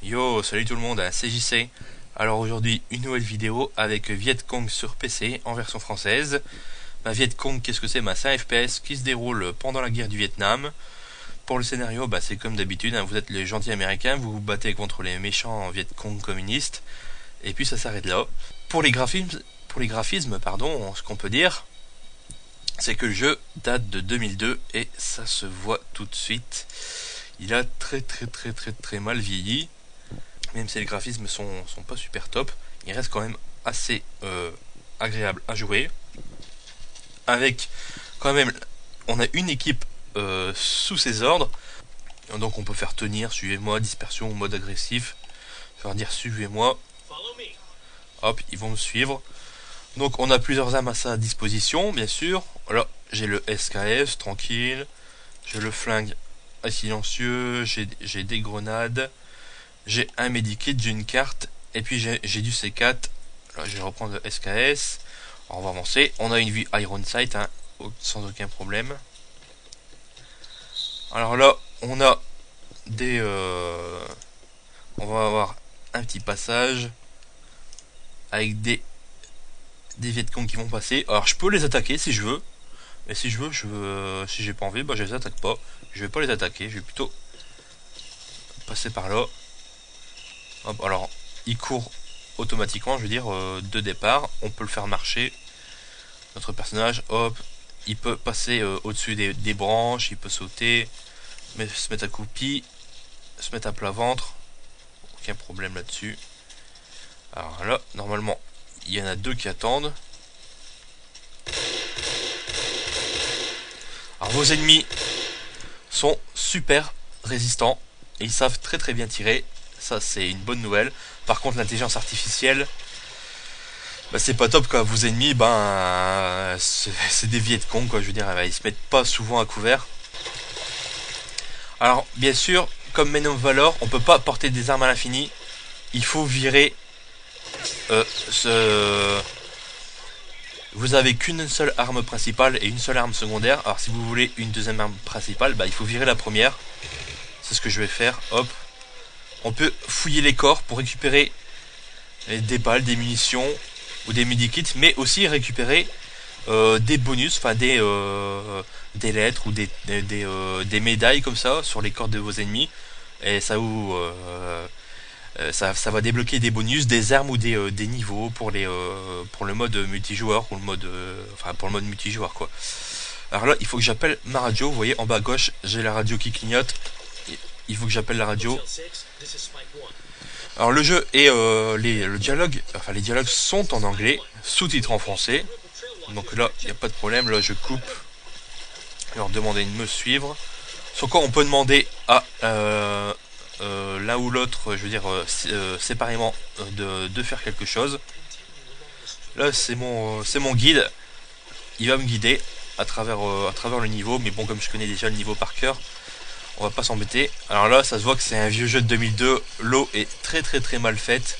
Yo, salut tout le monde, c'est JC. Alors aujourd'hui, une nouvelle vidéo avec Viet Cong sur PC en version française. Viet Cong, qu'est-ce que c'est? C'est un FPS qui se déroule pendant la guerre du Vietnam. Pour le scénario, c'est comme d'habitude, vous êtes les gentils américains, vous vous battez contre les méchants Viet Cong communistes, et puis ça s'arrête là. Pour les graphismes, ce qu'on peut dire, c'est que le jeu date de 2002 et ça se voit tout de suite. Il a très mal vieilli. Même si les graphismes sont pas super top, il reste quand même assez agréable à jouer. Avec quand même, on a une équipe sous ses ordres, donc on peut faire tenir, suivez-moi, dispersion, mode agressif, faire dire suivez-moi. Hop, ils vont me suivre. Donc on a plusieurs armes à sa disposition, bien sûr. Là, j'ai le SKS, tranquille. J'ai le flingue à silencieux, j'ai des grenades. J'ai un medikit, j'ai une carte, et puis j'ai du C4. Là, je vais reprendre le SKS. Alors, on va avancer. On a une vue Iron Sight, sans aucun problème. Alors là, on a des... on va avoir un petit passage avec des Vietcong qui vont passer. Alors, je peux les attaquer si je veux. Mais si je veux, si j'ai pas envie, je les attaque pas. Je vais pas les attaquer, je vais plutôt passer par là. Hop, alors, il court automatiquement, je veux dire, de départ. On peut le faire marcher. Notre personnage, hop, il peut passer au-dessus des branches, il peut sauter, se mettre à coupi, se mettre à plat ventre. Aucun problème là-dessus. Alors là, normalement, il y en a deux qui attendent. Alors vos ennemis sont super résistants et ils savent très bien tirer. Ça, c'est une bonne nouvelle. Par contre, l'intelligence artificielle, c'est pas top quoi. Vos ennemis, c'est des Vietcong quoi. Je veux dire, ils se mettent pas souvent à couvert. Alors, bien sûr, comme Men of Valor, on peut pas porter des armes à l'infini. Il faut virer Vous avez qu'une seule arme principale et une seule arme secondaire. Alors, si vous voulez une deuxième arme principale, il faut virer la première. C'est ce que je vais faire. Hop. On peut fouiller les corps pour récupérer des balles, des munitions ou des medikits, mais aussi récupérer des bonus, des lettres ou des médailles comme ça sur les corps de vos ennemis. Et ça ça va débloquer des bonus, des armes ou des niveaux pour le mode multijoueur ou pour le mode multijoueur quoi. Alors là, il faut que j'appelle ma radio. Vous voyez en bas à gauche, j'ai la radio qui clignote. Il faut que j'appelle la radio. Alors le jeu et les dialogues sont en anglais, sous-titres en français. Donc là, il n'y a pas de problème. Là, je coupe. Leur demander de me suivre. Sur quoi on peut demander à l'un ou l'autre, je veux dire séparément, de faire quelque chose. Là, c'est mon guide. Il va me guider à travers le niveau. Mais bon, comme je connais déjà le niveau par cœur, on va pas s'embêter. Alors là, ça se voit que c'est un vieux jeu de 2002. L'eau est très mal faite.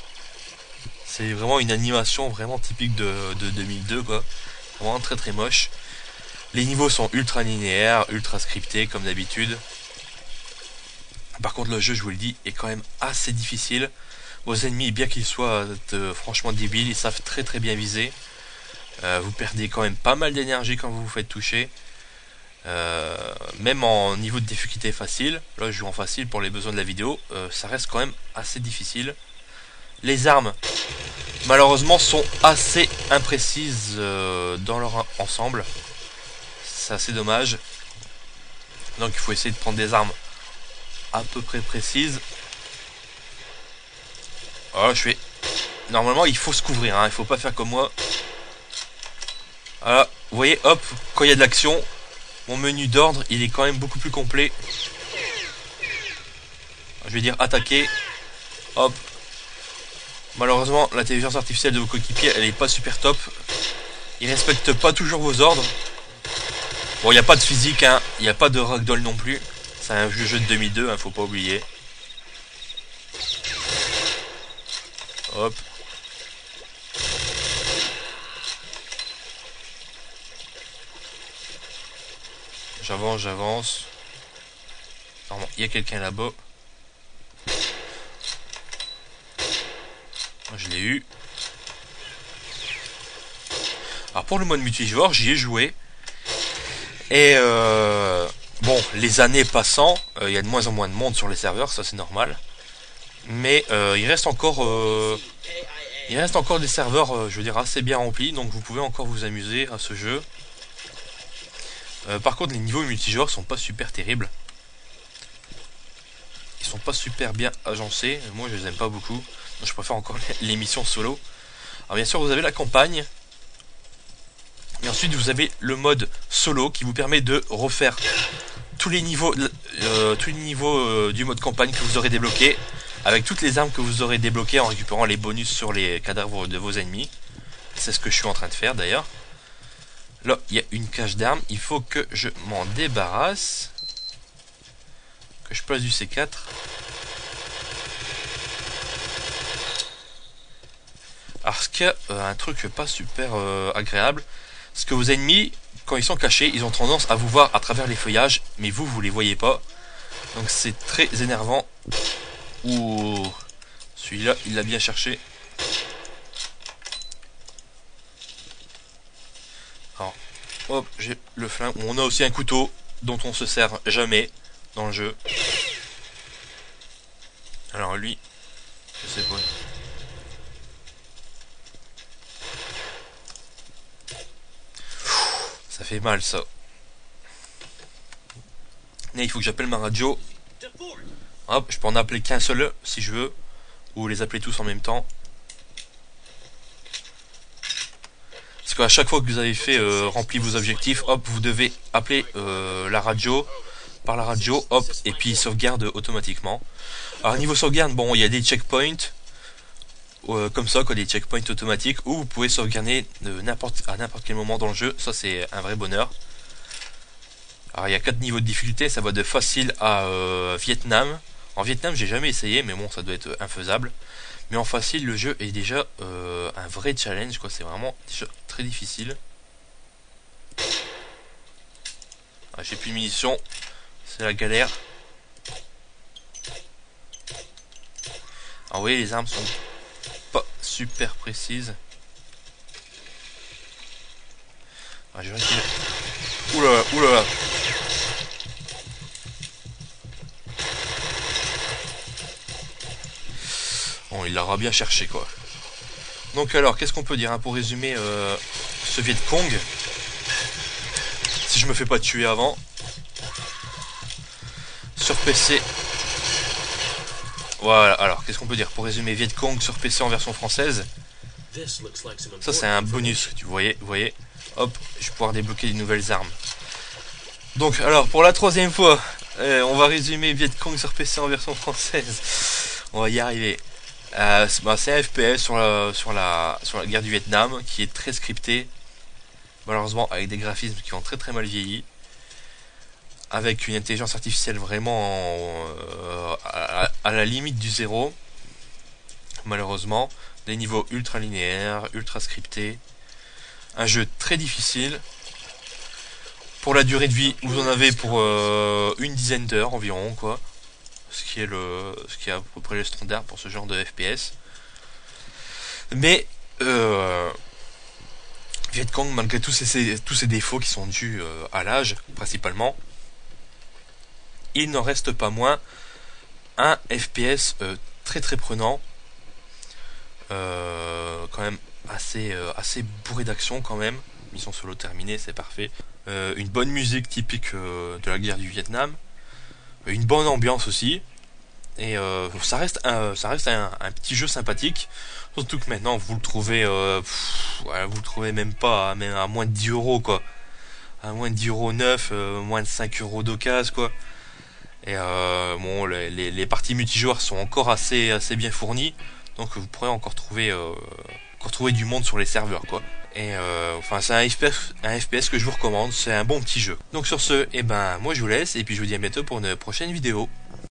C'est vraiment une animation vraiment typique de 2002 quoi. Vraiment très moche. Les niveaux sont ultra linéaires, ultra scriptés comme d'habitude. Par contre, le jeu, je vous le dis, est quand même assez difficile. Vos ennemis, bien qu'ils soient franchement débiles, ils savent très bien viser. Vous perdez quand même pas mal d'énergie quand vous vous faites toucher. Même en niveau de difficulté facile, là je joue en facile pour les besoins de la vidéo, ça reste quand même assez difficile. Les armes, malheureusement, sont assez imprécises dans leur ensemble. C'est assez dommage. Donc il faut essayer de prendre des armes à peu près précises. Oh, normalement, il faut se couvrir, il faut pas faire comme moi. Voilà, vous voyez, hop, quand il y a de l'action, mon menu d'ordre, il est quand même beaucoup plus complet. Je vais dire attaquer. Hop. Malheureusement, l'intelligence artificielle de vos coéquipiers, elle est pas super top. Ils respectent pas toujours vos ordres. Bon, il n'y a pas de physique, il n'y a pas de ragdoll non plus. C'est un vieux jeu de 2002, faut pas oublier. Hop. J'avance. Il y a quelqu'un là-bas. Je l'ai eu. Alors pour le mode multijoueur, j'y ai joué. Et bon, les années passant, il y a de moins en moins de monde sur les serveurs, ça c'est normal. Mais il reste encore des serveurs, je veux dire, assez bien remplis, donc vous pouvez encore vous amuser à ce jeu. Par contre, les niveaux multijoueurs sont pas super terribles. Ils sont pas super bien agencés. Moi, je les aime pas beaucoup. Donc, je préfère encore les missions solo. Alors, bien sûr, vous avez la campagne. Et ensuite, vous avez le mode solo qui vous permet de refaire tous les niveaux du mode campagne que vous aurez débloqué, avec toutes les armes que vous aurez débloquées en récupérant les bonus sur les cadavres de vos ennemis. C'est ce que je suis en train de faire d'ailleurs. Là, il y a une cache d'armes. Il faut que je m'en débarrasse. Que je place du C4. Alors, ce qu'il y a un truc pas super agréable, c'est que vos ennemis, quand ils sont cachés, ils ont tendance à vous voir à travers les feuillages, mais vous les voyez pas. Donc c'est très énervant. Ouh, celui-là, il l'a bien cherché. Alors, hop, j'ai le flingue. On a aussi un couteau dont on se sert jamais dans le jeu. Alors lui, je sais pas. Ça fait mal ça. Et il faut que j'appelle ma radio. Hop, je peux en appeler qu'un seul si je veux. Ou les appeler tous en même temps. Parce qu'à chaque fois que vous avez fait rempli vos objectifs, hop, vous devez appeler la radio. Par la radio, hop, et puis sauvegarde automatiquement. Alors niveau sauvegarde, bon, il y a des checkpoints. Comme ça, quoi, des checkpoints automatiques où vous pouvez sauvegarder à n'importe quel moment dans le jeu. Ça, c'est un vrai bonheur. Alors, il y a 4 niveaux de difficulté. Ça va de facile à Vietnam. En Vietnam, j'ai jamais essayé, mais bon, ça doit être infaisable. Mais en facile, le jeu est déjà un vrai challenge, quoi. C'est vraiment déjà très difficile. Ah, j'ai plus de munitions. C'est la galère. Alors, vous voyez, les armes sont pas super précises. Ah, je vais récupérer. Oulala, oulala. Bon, il l'aura bien cherché, quoi. Donc alors, qu'est-ce qu'on peut dire hein, pour résumer ce Viet Cong, si je me fais pas tuer avant. Sur PC. Voilà, alors, qu'est-ce qu'on peut dire pour résumer Viet Cong sur PC en version française. Ça, c'est un bonus, vous voyez. Hop, je vais pouvoir débloquer de nouvelles armes. Donc, alors, pour la 3e fois, on va résumer Viet Cong sur PC en version française. On va y arriver. C'est un FPS sur la guerre du Vietnam qui est très scripté, malheureusement avec des graphismes qui ont très très mal vieilli, avec une intelligence artificielle vraiment à la limite du zéro, malheureusement, des niveaux ultra linéaires, ultra scriptés, un jeu très difficile. Pour la durée de vie, vous en avez pour une dizaine d'heures environ, quoi. Ce qui est à peu près le standard pour ce genre de FPS. Mais Viet Cong, malgré tous ces défauts qui sont dus à l'âge principalement, il n'en reste pas moins un FPS très très prenant, quand même assez bourré d'action quand même. Mission solo terminée, c'est parfait. Une bonne musique typique de la guerre du Vietnam. Une bonne ambiance aussi, et ça reste un petit jeu sympathique, surtout que maintenant vous le trouvez même pas même à moins de 10 euros, quoi, à moins de 10 euros neuf, moins de 5 euros d'occasion, quoi. Et bon, les parties multijoueurs sont encore assez bien fournies, donc vous pourrez encore trouver du monde sur les serveurs, quoi. Et enfin, c'est un FPS que je vous recommande, c'est un bon petit jeu. Donc sur ce, moi je vous laisse, et puis je vous dis à bientôt pour une prochaine vidéo.